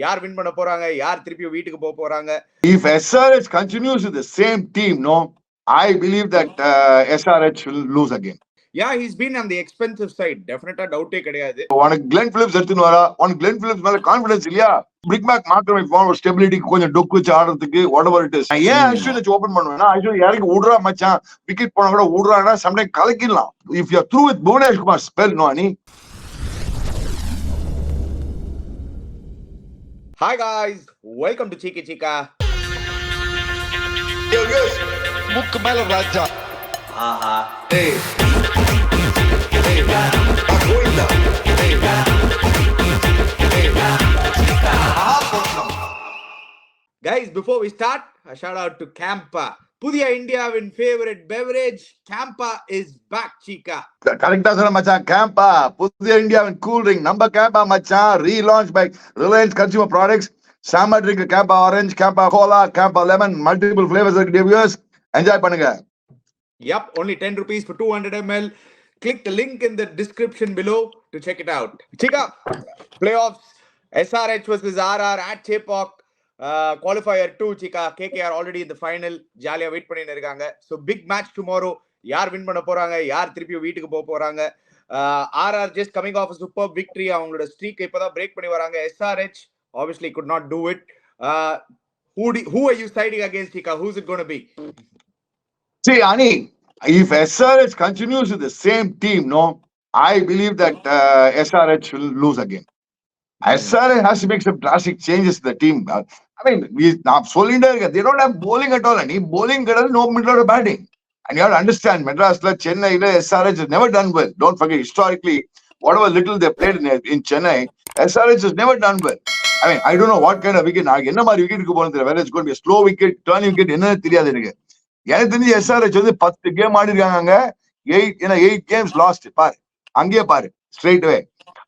யார் வின் பண்ண போறாங்க, யார் திருப்பி வீட்டுக்கு போக போறாங்க. If SRH continues with the same team, no, I believe that SRH will lose again. Yeah, he's been on the expensive side. Definitely டவுட்டே கிடையாது. உனக்கு Glenn Phillips எடுத்துன்னு வரா, உனக்கு Glenn Phillips மேல கான்ஃபிடன்ஸ் இல்லையா? பிரிக்மேக் மார்க்கம் ஃபார் ஸ்டெபிலிட்டிக்கு கொஞ்சம் டொக்கு வச்சு ஆடுறதுக்கு whatever it is. ஏன் அஸ்வின் வச்சு ஓபன் பண்ணுவேன்னா, அஸ்வின் இறங்கி விடுறா மச்சான், விக்கெட் போனா கூட விடுறான்னா sometime கலக்கிடலாம். If you are through with Bhuvanesh Kumar spell, no ani. Hi guys, welcome to Chiki Chika. Yo guys, முக்கு மேல ராஜா. ஆஹா. hey. Hey, Govinda. Hey. Guys, before we start, a shout out to Campa. புதிய இந்தியாவின் favourite beverage Campa is back, Chika. கரெக்டா சொன்ன மச்சான். கேம்பா புதிய இந்தியாவின் cool drink நம்ம கேம்பா மச்சான். Relaunch by Reliance consumer products. Summer drink Campa orange, Campa cola, Campa lemon, multiple flavours இருக்கு டிவியர்ஸ். என்ஜாய் பண்ணுங்க. Yep, only 10 rupees for 200 ml. Click the link in the description below to check it out. Chika, playoffs, SRH versus RR at Chepauk. Qualifier 2, Chika. KKR already in the final. Jaliya wait பண்ணிட்டு இருக்காங்க. So big match tomorrow. யார் win பண்ண போறாங்க, யார் திருப்பி வீட்டுக்கு போக போறாங்க. RR just coming off a superb victory. அவங்களோட ஸ்ட்ரீக் இப்பதான் பிரேக் பண்ணி வராங்க. SRH obviously could not do it. Who are you siding against, Chika? Who's it going to be? See, Ani, if SRH continues with the same team, no, I believe that SRH will lose again. SRH has to make some drastic changes to the team. I mean, they don't have bowling at all. Any bowling, no middle order batting. And you have to understand, Madras, Chennai, SRH has never done well. Don't forget, historically, whatever little they played in Chennai, SRH has never done well. I mewhat kind of wicket, whether it's going to be a slow wicket, turning wicket, எனக்கு தெரிஞ்சு SRH வந்து 10 game ஆடிருக்காங்க. 8 games last. பாரு அங்கேயே பாரு straight அவே.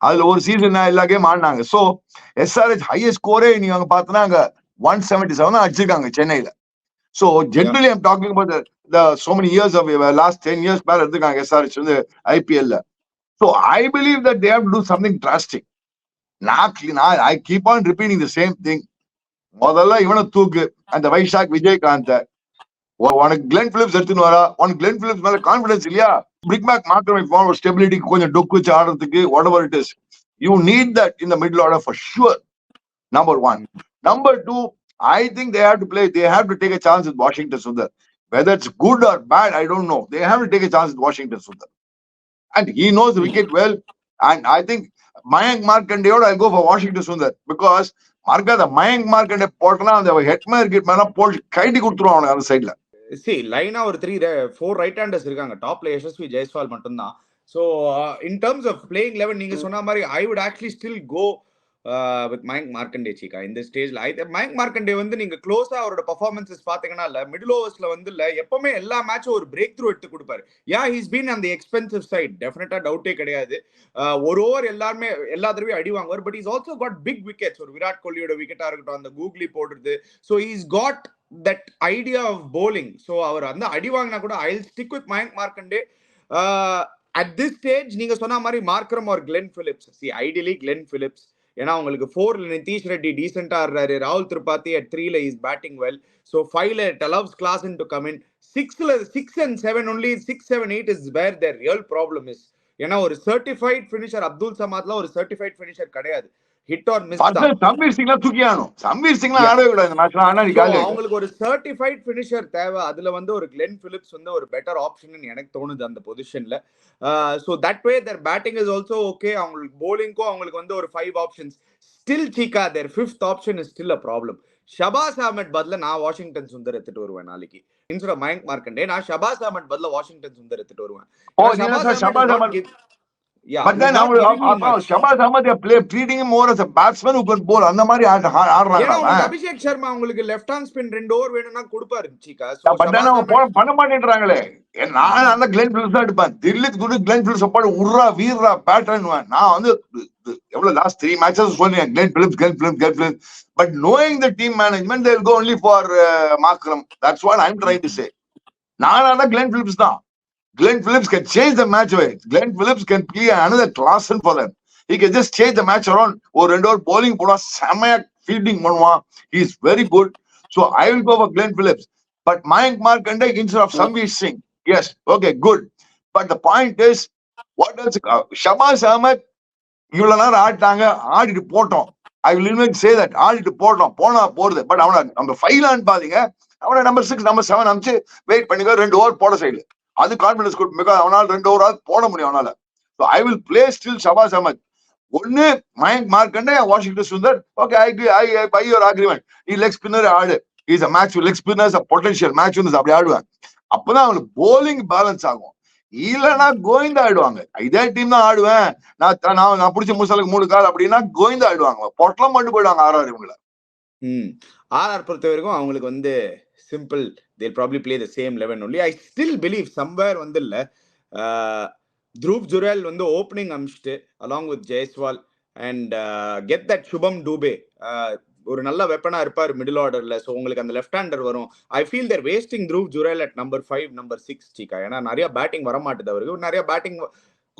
அதுல ஒரு season எல்லா game ஆடினாங்க. சோ SRH ஹையஸ்ட் ஸ்கோரே நீங்க அங்க பார்த்தனா அங்க 177 அடிச்சிருக்காங்க சென்னையில. So generally I'm talking about the so many years of last 10 years மேல எடுத்துக்காங்க SRH வந்து IPL ல. So I believe that they have to do something drastic. I keep on repeating the same thing. முதல்ல இவனை தூக்கு, அந்த வைஷாக் விஜயகாந்த். உனக்கு Glenn Phillips எடுத்துன்னு வரா, உனக்கு Glenn Phillips மேல கான்ஃபிடன்ஸ் இல்லையா? பிரிக்மேக் மார்க்கம் ஃபார் ஸ்டெபிலிட்டிக்கு கொஞ்சம் டொக்கு வச்சு ஆடுறதுக்கு whatever it is. You need that in the middle order for sure. Number 1. Number 2, I think they have to take a chance with Washington Sundar. Whether it's good or bad, I don't know. They have to take a chance with Washington Sundar. And he knows the wicket well. And I think Mayank Markandeyoda, I'll go for Washington Sundar. Because Mayank Markande போட்டனா அந்த Hetmyer kit மேல போட்டு கைடி கொடுத்துருவாங்க அந்த சைட்ல. See, லைனா ஒரு 4 right handers இருக்காங்க. டாப்ல யசஸ்வி ஜெய்ஸ்வால் மட்டும்தான். So in terms of playing 11, நீங்க சொன்ன மாதிரி I would actually still go with Mayank Markande, Chika, in this stage. Mayank Markande வந்து நீங்க க்ளோஸா அவரோட பெர்ஃபார்மன்சஸ் பாத்தீங்கன்னா இல்ல மிடில் ஓவர்ஸ்ல வந்து இல்ல எப்பவுமே எல்லா மேட்சும் ஒரு பிரேக் த்ரூ எடுத்து கொடுப்பாரு. he's been on the expensive side. டெஃபினட்டா டவுட்டே கிடையாது. ஒரு ஓவர் எல்லா தடவையும் அடி வாங்குவார். But he's also got big wickets. ஒரு விராட் கோலியோட விக்கெட்டா இருக்கட்டும், அந்த கூகுளி போடுறது. So he's got that idea of bowling. So அவர் அந்த அடி வாங்கினா கூட I'll stick with Mayank Markande. At this stage நீங்க சொன்ன மாதிரி Markram or Glenn Phillips. See, ideally Glenn Phillips. ஏன்னா உங்களுக்கு 4ல நிதிஷ் ரெட்டி டீசென்டா ஆடுறாரு. ராகுல் Tripathi at 3ல is batting well. So 5ல it allows Klaasen to come in. 6 and 7 only, 6, 7, 8 is where their real problem is. ஏன்னா ஒரு certified finisher Abdul சமாத்ல ஒரு சர்டிஃபைட் ஃபினிஷர் கிடையாது. Hit or miss தான். சம்பீர் சிங்ல தூக்கியானோ. சம்பீர் சிங்ல ஆடவே கூடாது இந்த மேட்ச்ல. ஆனா அவங்களுக்கு ஒரு சர்டிஃபைட் ஃபினிஷர் தேவை. அதுல வந்து ஒரு Glenn Phillips வந்து ஒரு பெட்டர் ஆப்ஷன் எனக்கு தோணுது அந்த பொசிஷன்ல. So that way their batting is also okay. அவங்களுக்கு bowling-க்கும் அவங்களுக்கு வந்து ஒரு 5 options. Still, Chika, their 5th option is still a problem. Shabaz Ahmed பதில நான் வாஷிங்டன் சுந்தர் எடுத்துட்டு வருவேன் நாளைக்கு. இன்ஸ்டெட் ஆஃப் மயங்க் மார்க்கண்டே நான் ஷபாஸ் அஹமத் பதில வாஷிங்டன் சுந்தர் எடுத்துட்டு வருவேன். Yeah, but then Shabaz Ahmed treating him more as a batsman who can bowl. அந்த மாதிரி ஆடுறாங்க. அபிஷேக் சர்மா உங்களுக்கு லெஃப்ட் ஹேண்ட் ஸ்பின் 2 ஓவர் வேணும்னா கொடுப்பாரு Chika. பட் then அவங்க பண்ண மாட்டேன்றாங்களே. நான் அந்த Glenn Phillips தான் எடுப்பேன். தில்லிக்கு குடு Glenn Phillips அப்படி உர்ரா வீரரா பேட்டர்ன்னுவேன். நான் வந்து எவ்வளவு லாஸ்ட் 3 மேட்சஸ் சொன்னேன் Glenn Phillips. But knowing the team management, they'll go only for Markram. That's what I'm trying to say. நான் அந்த Glenn Phillips தான். Glenn Phillips can change the match away. Glenn Phillips can play another Klaasen for them. He can just change the match around. ஒரு 2 over bowling போடுவா செமையா fielding பண்ணுவான். He is very good. So I will go for Glenn Phillips. But Mayank Markande instead of Samveer Singh. Yes, okay, good. But the point is, what else? Shabaz Ahmed, இவ்வளவு நேரம் ஆடிட்டாங்க, ஆடிட்டு போட்டோம். I will even say that ஆடிட்டு போட்டோம், போனா போறது. But அவனை நம்ம ஃபைலான்னு பாத்தீங்க, அவனை நம்பர் 6 நம்பர் 7 அமிச்சு வெயிட் பண்ணிக்க, 2 ஓவர் போட சைடு. அது கான்பிடன்ஸ் கொடுத்து அவனால் 2 ஓவராவது போட முடியும் அவனால. So I will play still Shabaz Ahmed. ஒன்னு Mayank Markande, Washington Sundar. Okay, I buy your agreement. நீ லெக் ஸ்பின்னர் ஆடு. Is a match leg spinners potential match winners அப்படி ஆடுவேன். அப்பதான் அவங்களுக்கு போலிங் பேலன்ஸ் ஆகும். இல்லைன்னா கோவிந்தா ஆடுவாங்க. இதே டீம் தான் ஆடுவேன், நான் பிடிச்ச முசலுக்கு 3 கால் அப்படின்னா கோவிந்தா ஆடுவாங்க. பொட்டலம் மட்டும் போயிடுவாங்க ஆர்ஆர் இவங்கள. ஆர்ஆர் பொறுத்த வரைக்கும் அவங்களுக்கு வந்து simple, they'll probably play the same 11 only. I still believe somewhere வந்து இல்ல, Dhruv Jurel வந்து opening அமிச்சிட்டு along with Jaiswal and get that Shubham Dubey ஒரு நல்ல வெப்பனா இருப்பார் மிடில் ஆர்டர்ல. ஸோ உங்களுக்கு அந்த லெஃப்ட் ஹேண்டர் வரும். I feel there wasting Dhruv Jurel at number 5 number 6 சீக்கா. ஏன்னா நிறைய பேட்டிங் வர மாட்டுது அவருக்கு. நிறைய பேட்டிங்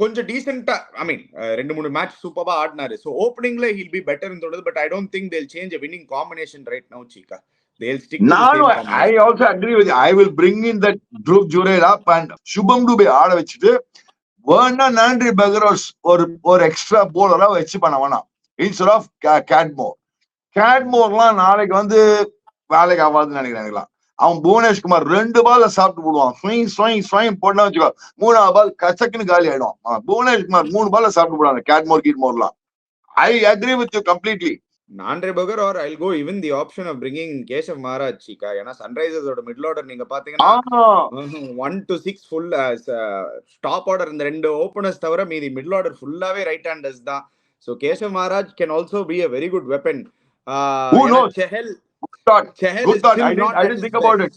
கொஞ்சம் டீசென்ட்டா, ஐ மீன் 2-3 மேட்ச் சூப்பரா ஆடினாரு. ஸோ ஓப்பனிங்ல ஹில் பி பெட்டர்னு தோணுது. But I don't think they'll change a winning combination right now சீக்கா. They'll stick to the same combination. I also agree with you. I will bring in that Dhruv Jurel up and Shubham Dubey ஆட வச்சுட்டு வேணா நாண்ட்ரி பெகரோஸ் ஒரு extra போலரா வச்சு பண்ண வேணாம் instead of கேட்மோர்லாம் நாளைக்கு வந்து வேலைக்கு ஆகாதுன்னு நினைக்கிறேன். அவன் புவனேஷ்குமார் 2 பால்ல சாப்பிட்டு போடுவான். ஸ்வைங் போட்டா வச்சுக்கோ, 3ஆவது பால் கச்சக்குன்னு காலி ஆயிடும். புவனேஷ்குமார் 3 பால்ல சாப்பிட்டு போடுவாங்க கேட்மோர்லாம். I agree with you completely. Nandre Burger or I'll go even the option of bringing Keshav Maharaj சீக்கா. ஏன்னா சன்ரைசர்ஸோட மிடில் ஆர்டர் நீங்க பாத்தீங்கன்னா 1 to 6 ஃபுல் டாப் ஆர்டர், இந்த 2 ஓபனர்ஸ் தவிர மீதி மிடில் ஆர்டர் ஃபுல்லாவே ரைட் ஹேண்டர்ஸ் தான். So Keshav Maharaj can also be a very good weapon. Who knows? Chahal Good thought. I didn't think about it.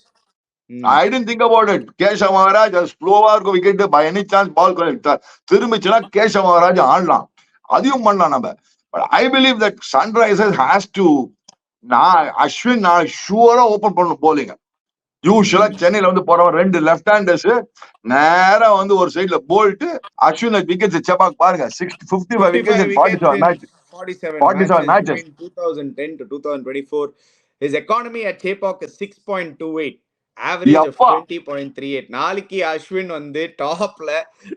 I didn't think about it. Keshav Maharaj ஸ்லோவா இருக்கும் wicket, by any chance ball திரும்பிச்சுன்னா கேஷவ் மகாராஜ் ஆடலாம், அதையும் பண்ணலாம் நம்ம. But I believe that Sunrisers has to, Ashwin ஷூரா open பண்ணும் போலிங்க. யூஸ்வலா சென்னையில வந்து போறவன் 2 லெஃப்ட் ஹேண்டர்ஸ் நேரா வந்து ஒரு சைட்ல போல்ட், அஸ்வின் விக்கெட்ஸ் செப்பாக் பாருங்க 55 wickets in 47 matches. 2010 to 2024. His economy at Chepauk is 6.28. Average of 20.38. நாளைக்கு அஸ்வின் வந்து டாப்ல,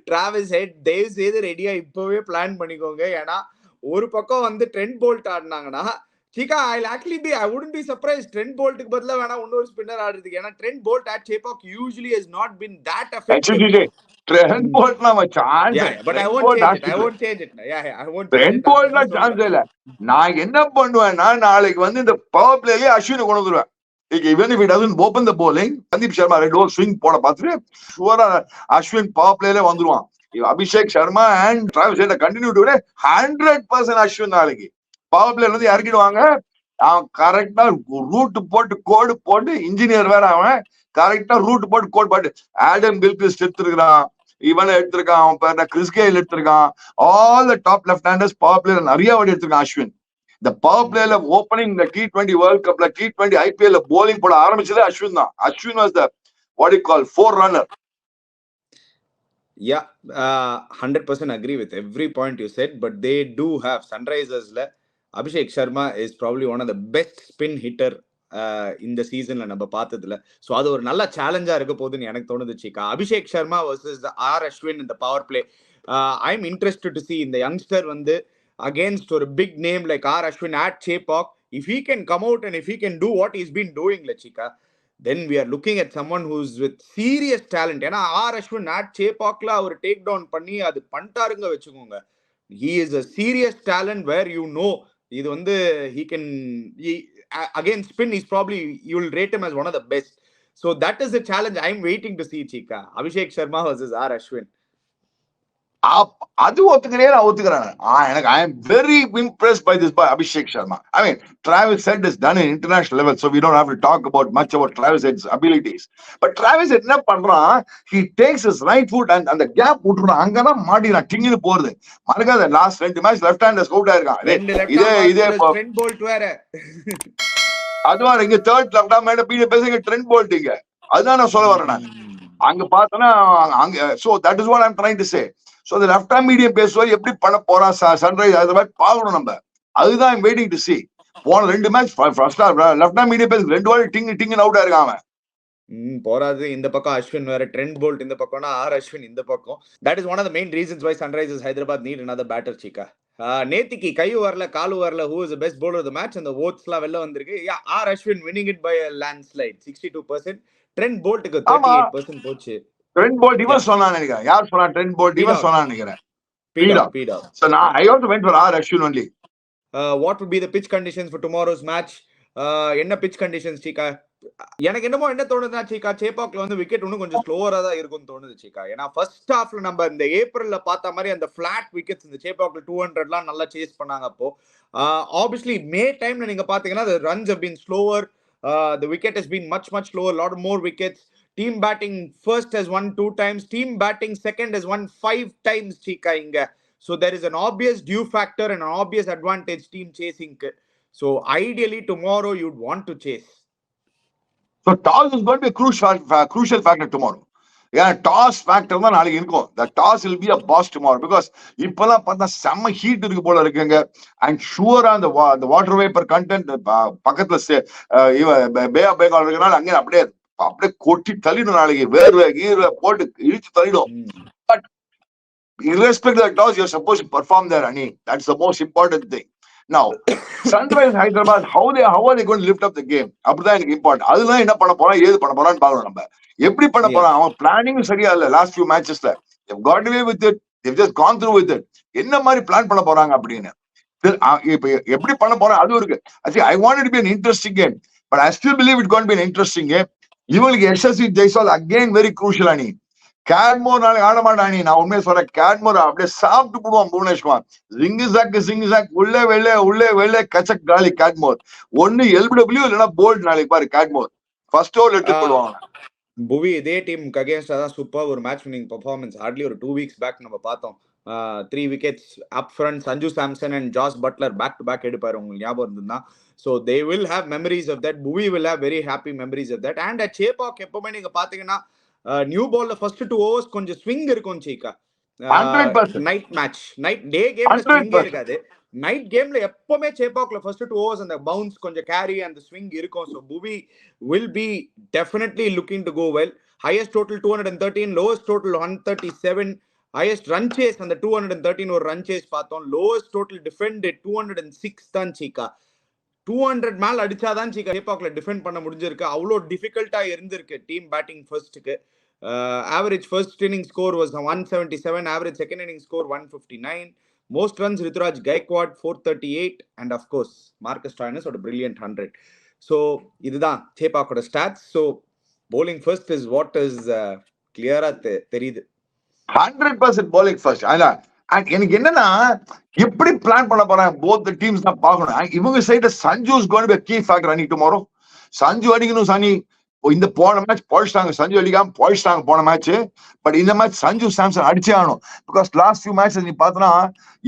டிராவிஸ் ஹெட் தயவு செய்து ரெடியா இப்பவே பிளான் பண்ணிக்கோங்க. ஏன்னா ஒரு பக்கம் வந்து ட்ரெண்ட் போல்ட் ஆடினாங்கன்னா சீக்கா, I wouldn't be surprised Trent போல்ட்டுக்கு பதிலா வேணா இன்னொரு ஸ்பின்னர் ஆடுறதுக்கு. ஏன்னா Trent Boult at Chepauk usually has not been that effective. Trent போல்ட்லாம் chance, but I won't change it. I won't. Trent போல்ட்லாம் சான்ஸ் இல்ல. நான் என்ன பண்ணுவேன்னா நாளைக்கு வந்து இந்த பவர் பிளேலயே அஸ்வினை கொண்டு வந்துருவேன். Even if he doesn't open the bowling, Sandeep Sharma 2 over swing போட பார்த்துட்டு ஷுவரா அஸ்வின் பவர் பிளேல வந்துருவான். Abhishek Sharma and Travis head continue to 100% Ashwin நாளைக்கு பவர் பிளேல இருந்து இறக்கிடுவாங்க. அவன் கரெக்டா ரூட் போட்டு கோடு போட்டு, இன்ஜினியர் வேற அவன், கரெக்டா ரூட் போட்டு கோட் போட்டு ஆடம் கில்கிறிஸ்ட் எடுத்திருக்கான், இவனை எடுத்திருக்கான், அவன் பேர் கிறிஸ் கெயில் எடுத்திருக்கான். All the top left handers power பிளேல நிறைய வாடி எடுத்திருக்கான் அஸ்வின். இந்த பவர் பிளேல ஓப்பனிங் இந்த T20 வேர்ல்ட் கப்ல T20 IPL போலிங் போட ஆரம்பிச்சது அஸ்வின் தான். Ashwin was the what you call forerunner. Yeah, 100% agree with every point you said, but they do have Sunrisers la Abhishek Sharma is probably one of the best spin hitter இந்த சீசன்ல நம்ம பார்த்ததுல. So அது ஒரு நல்ல சேலஞ்சா இருக்க போகுதுன்னு எனக்கு தோணுது சீக்கா. அபிஷேக் சர்மா வர்சஸ் ஆர் அஸ்வின் இந்த power play. I am interested to see இந்த யங்ஸ்டர் வந்து against a big name like R. Ashwin at Chepauk. If he can come out and if he can do what he's been doing, Lachika, then we are looking at someone who's with serious talent. ஏன்னா R. Ashwin at Chepaukல அவர் take down பண்ணி அது பண்ணிட்டாருங்க வச்சுக்கோங்க. He is a serious talent where you know இது வந்து he can again spin is probably you will rate him as one of the best. So that is the challenge I'm waiting to see Chika. Abhishek Sharma versus R. Ashwin. அது ஒத்துக்கிறேன், நான் ஒத்துக்கிறேன். எனக்கு I am very impressed by this by Abhishek Sharma. I mean, Travis Head is done in international level, so we don't have to talk about much about Travis Head's abilities. But Travis Head என்ன பண்றான், he takes his right foot and அந்த gap விட்டுறான், அங்கதான் மாட்டிக்கிறான், டிங்கின்னு போறது. மறக்காத last 2 match left hander out ஆயிருக்கான். இதே ட்ரெண்ட் போல்ட் வேற அதுவா இங்க தேர்ட் லெஃப்ட் மேல பீட பேசுங்க ட்ரெண்ட் போல்ட்டிங்க. அதுதான் நான் சொல்ல வரேன். நான் அங்க பார்த்தனா அங்க so that is what I'm trying to say. So the left arm medium பேசுவார், எப்படி பண்ண போறான் சன்ரைஸ் ஹைதராபாத் பார்க்கணும் நம்ம. அதுதான் I'm waiting to see. போன 2 match first left hand medium pace 2 வாட்டி டிங் அவுட் ஆயிருக்கான் அவன். போராது இந்த பக்கம் அஸ்வின் வேற, ட்ரெண்ட் போல்ட் இந்த பக்கம்னா அஸ்வின் இந்த பக்கம். That is one of the main reasons why Sunrisers Hyderabad need another batter சீக்கா. நேத்திக்கு கை வரல காலு வரல, who is the best bowler of the match, அந்த ஓட்ஸ்லாம் வெளில வந்திருக்கு. Ashwin winning it by a landslide 62%. Trent போல்ட்டுக்கு 38% போச்சு. ட்ரெண்ட் போல்ட் இவன் சொன்னான்னு நினைக்கிறேன். யார் சொன்னா? ட்ரெண்ட் போல்ட் இவன் சொன்னான்னு நினைக்கிறேன். P-Dog. So I also went for Ashwin only. What would be the pitch conditions for tomorrow's match? என்ன pitch conditions சீக்கா? எனக்கு என்னமோ என்ன தோணுதுன்னா சீக்கா, சேப்பாக்ல வந்து விக்கெட் இன்னும் கொஞ்சம் ஸ்லோவரா தான் இருக்கும்னு தோணுது சீக்கா. ஏன்னா ஃபர்ஸ்ட் ஹாஃப்ல நம்ம இந்த ஏப்ரல்ல பார்த்த மாதிரி அந்த ஃபிளாட் விக்கெட்ஸ் இந்த சேப்பாக்ல 200லாம் நல்லா சேஸ் பண்ணாங்க. அப்போ ஆப்வியஸ்லி மே டைம்ல நீங்க பாத்தீங்கன்னா the runs have been slower, the wicket has been much slower, lot more wickets. Team batting first has won 2 times, team batting second has won 5 times சீக்கா இங்க. So there is an obvious due factor and an obvious advantage team chasing. So ideally tomorrow you'd want to chase. So toss is going to be a crucial factor tomorrow. Yeah, toss factor தான் நாளைக்கு இருக்கும். The toss will be a boss tomorrow because இப்பெல்லாம் பார்த்தா செம்ம heat இருக்கு போல இருக்குங்க. And sure அந்த வாட்டர் வேப்பர் கண்டென்ட் பக்கத்துல பே ஆஃப் பெங்கால் இருக்கனால அங்கே அப்படியே கொட்டி தள்ளிடும். நாளைக்கு வேர்வை போட்டு இழுத்து தள்ளிடும். But irrespective of the toss, you're supposed to perform there, Ani. That's the most important thing. Now, Sunrise Hyderabad, how are they going to lift up the game? அப்படிதான் எனக்கு இம்பார்ட்டன்ட். அதுதான் என்ன பண்ண போறோம், ஏது பண்ண போறான்னு பாக்கணும். நம்ம எப்படி பண்ண போறோம், அவன் பிளானிங் சரியா இல்ல. லாஸ்ட் ஃபியூ மேட்சஸ்ல got away with it, they've just gone through with it. என்ன மாதிரி பிளான் பண்ண போறாங்க அப்படின்னு இப்ப எப்படி பண்ண போறோம் அது இருக்கு. I want it to be an interesting game, but I still believe it's going to be an interesting game. இவங்களுக்கு SSV Jaiswal again very crucial. Ani கேட்மோர் நாளைக்கு ஆட மாட்டானி. நான் உண்மையை சொல்றேன், கேட்மோர் அப்படியே சாப்பிட்டு போடுவான் புவனேஷ்குமார். சிங்கு சாக் உள்ளே வெளியே கச்சக் காலி கேட்மோர். ஒன்னு LBW இல்லைன்னா போல்ட். நாளைக்கு பாரு கேட்மோர் ஃபர்ஸ்ட் ஓவர் எடுத்து போடுவாங்க. புவி இதே டீமுக்கு அகேன்ஸ்டா தான் சூப்பர் ஒரு மேட்ச் வின்னிங் பெர்ஃபார்மன்ஸ் ஹார்ட்லி ஒரு 2 weeks பேக் நம்ம பார்த்தோம். 3 wickets up front. Sanju Samson and Jos Buttler back to back எடுப்பாரு, உங்களுக்கு ஞாபகம் இருந்ததுன்னா. So they will have memories of that. Buvi will have very happy memories of that. And at Chepauk எப்பவுமே நீங்க பாத்தீங்கன்னா நியூ பால்ல ஃபர்ஸ்ட் 2 overs கொஞ்சம் ஸ்விங் இருக்கும் சீக்கா. நைட் மேட்ச் டே கேம்ல ஸ்விங் இருக்காது. நைட் கேம்ல எப்பவுமே சேப்பாக்ல ஃபர்ஸ்ட் 2 overs அந்த பவுன்ஸ் கொஞ்சம் கேரி அந்த ஸ்விங் இருக்கும். So Buvi will be definitely looking to go well. Highest total 213, lowest total 137, highest run chase அந்த 213 ஒரு run chase பார்த்தோம். lowest total defended 206 தான் சீக்கா. 200 மேல அடிச்சாதான் சீக்கா சேப்பாக்ல டிஃபெண்ட் பண்ண முடிஞ்சிருக்கு. அவ்வளோ டிஃபிகல்ட்டா இருந்திருக்கு டீம் பேட்டிங் ஃபர்ஸ்ட்க்கு. Average first inning score was 177, average second inning score 159. Most runs Rituraj Gaikwad 438, and of course Marcus Stoinis or a brilliant 100. So இதுதான் சேப்பாக்கோட stats. So bowling first is what is clear-ஆ தெரியுது. 100% bowling first. எனக்கு என்னன்னா எப்படி plan பண்ண போறாங்க both the teams தான் பார்க்கணும். இவங்க side Sanju is going to be a key factor அன்னைக்கு tomorrow. சஞ்சு அடிக்கணும். சனி இந்த போன மேட்ச் பழிச்சிட்டாங்க, சஞ்சு அடிக்காம பழிச்சிட்டாங்க போன மேட்ச். பட் இந்த மேட்ச் சஞ்சு சாம்சன் அடிச்சே ஆகணும். பிகாஸ் லாஸ்ட் ஃபியூ மேட்சஸ் நீ பார்த்தனா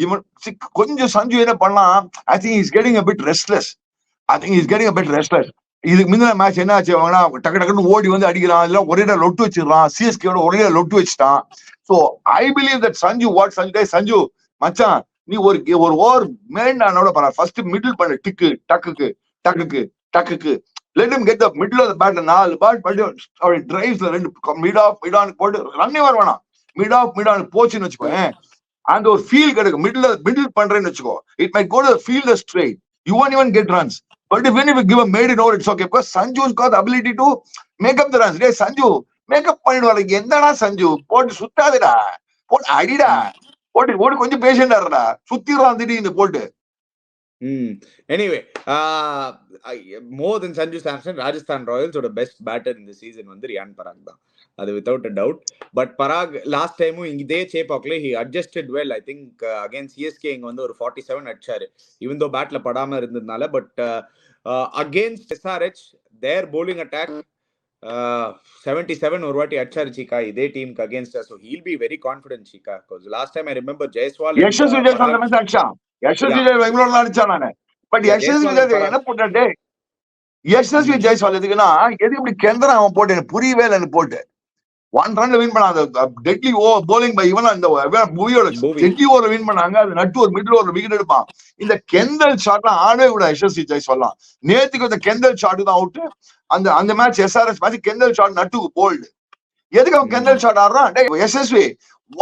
இவன் கொஞ்சம் சஞ்சு என்ன பண்ணலாம், I think is getting a bit restless. இதுக்கு முந்தின மேட்ச் என்ன ஆச்சு, அவனா டக்குன்னு ஓடி வந்து அடிக்கிறான், இல்ல ஒரே லொட்டு வச்சிடறான். சிஎஸ்கேயோட ஒரே லொட்டு வச்சுட்டான். So I believe that Sanju மச்சான் நீ ஒரு ஓவர் மேண்டானோட பண்ண ஃபர்ஸ்ட் மிடில் பண்ண டக்குக்கு let him get the middle of the bat. 4 பால் பட்டு டிரைவ்ஸ்ல 2 மிட் ஆஃப் போட்டு ரன்னே வரவேணா. மிட் ஆஃப் போச்சுன்னு வச்சுக்கோங்க, அந்த ஒரு ஃபீல் கிடைக்கும். மிடில் பண்றேன்னு வச்சுக்கோ, it might go to the fielder straight, you won't even get runs. But if you give a made in over, it's okay because Sanju's got the ability to make up the runs. Hey Sanju make up பண்ணிடுவாரு. என்னடா சஞ்சு போட்டு சுத்தாதடா, போட்டு அடிடா, போட்டு கொஞ்சம் பேஷண்டா இருடா, சுத்திடுறான் திடீர்னு போட்டு. Anyway, more than Sanju Samson, Rajasthan Royals ஓட பெஸ்ட் பேட்டர் இந்த சீசன் வந்து ரியான் பராக் தான், அது without a doubt. But Parag last டைமும் இதே சேப்பாக்ல he adjusted well. I think against CSK இங்க வந்து ஒரு 47 அடிச்சாரு, even though பேட்ல படாம இருந்ததுனால. But against SRH their bowling attack 77 ஒரு வாட்டி அடிச்சாரு சீக்கா இதே டீமுக்கு against. so he'll be very confident சீக்கா, because last time I remember Jaiswal பெங்களூர்ல அடிச்சான் நானு. பட் என்ன போட்டே எஸ்எஸ்வி ஜெய்ஸ்வால் எதுக்குன்னா எது இப்படி கெந்தரா அவன் போட்டு புரியவே இல்லை போட்டு 1 ரன்ல வின் பண்ணாங்க. டெட்லி bowling by இவன் அந்த மூவியோட Bhuvi. டெட்லி ஓவர் வின் பண்ணாங்க. அது நட்டு ஒரு மிடில் ஓவர் விக்கெட் எடுப்பான். இந்த கெந்தல் ஷாட்லாம் ஆடவே கூட யசஸ்வி ஜெய்ஸ்வால். நேத்துக்கு அந்த கெந்தல் ஷாட் தான் அவுட். அந்த மேட்ச் SRH மேட்ச் கெந்தல் ஷாட் நட்டுக்கு போல்டு. எதுக்கு அவன் கெந்தல் ஷாட் ஆடுறான்? யசஸ்வி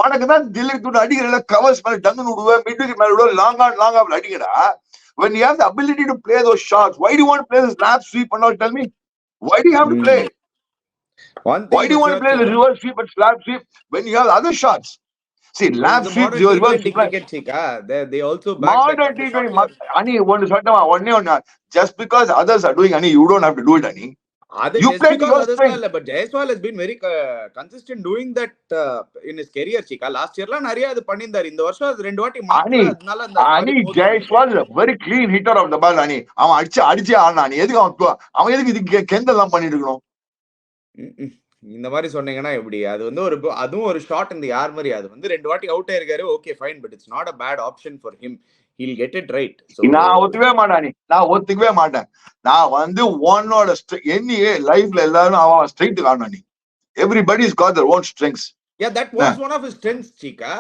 உனக்கு தான் தில்லி தூண்டு அடிக்கிறல, கவர்ஸ் மேல டங்கு விடுவேன், மிட் விக்கெட் மேல விடுவேன், லாங் ஆஃப் அடிக்கடா. When you have the ability to play those shots, why do you want to play this lap sweep and all? Tell me, why do you have to play? One thing Why do you want to play the reverse sweep and slap sweep when you have other shots? See, lap sweep, reverse sweep. Cricket, Chika, they also back Modern that T20, shot. Ani, one, just because others are doing, Ani, you don't have to do it, Ani. Other You just play to because your others strength. are, but Jaiswal has been very consistent doing that in his career, Chika. Last year la nariya adu pannindar. இந்த வருஷம் அது ரெண்டு வாட்டி மாத்தல, அதனால அந்த Ani Jaiswal is a very clean hitter of the ball, Ani. அவன் அடிச்சே ஆடுனா. Ani எதுக்கு அவன் எதுக்கு இது கெந்தெல்லாம் பண்ணிட்டு இருக்கணும்? இந்த மாதிரி சொன்னீங்கன்னா எப்படி? அது வந்து அதுவும் ஒரு ஷாட் இந்த யார் மாதிரி, அது வந்து ரெண்டு வாட்டி அவுட் ஆயிருக்காரு, okay fine, but it's not a bad option for him. He'll get it right. நான் ஒத்துக்கவே மாட்டேன். நான் வந்து ஒன்னோட லைஃப்ல எல்லாரும் அவன் ஸ்ட்ரென்த் காணணும். நீ everybody's got their own strengths. Yeah, that was one of his strengths, Chika.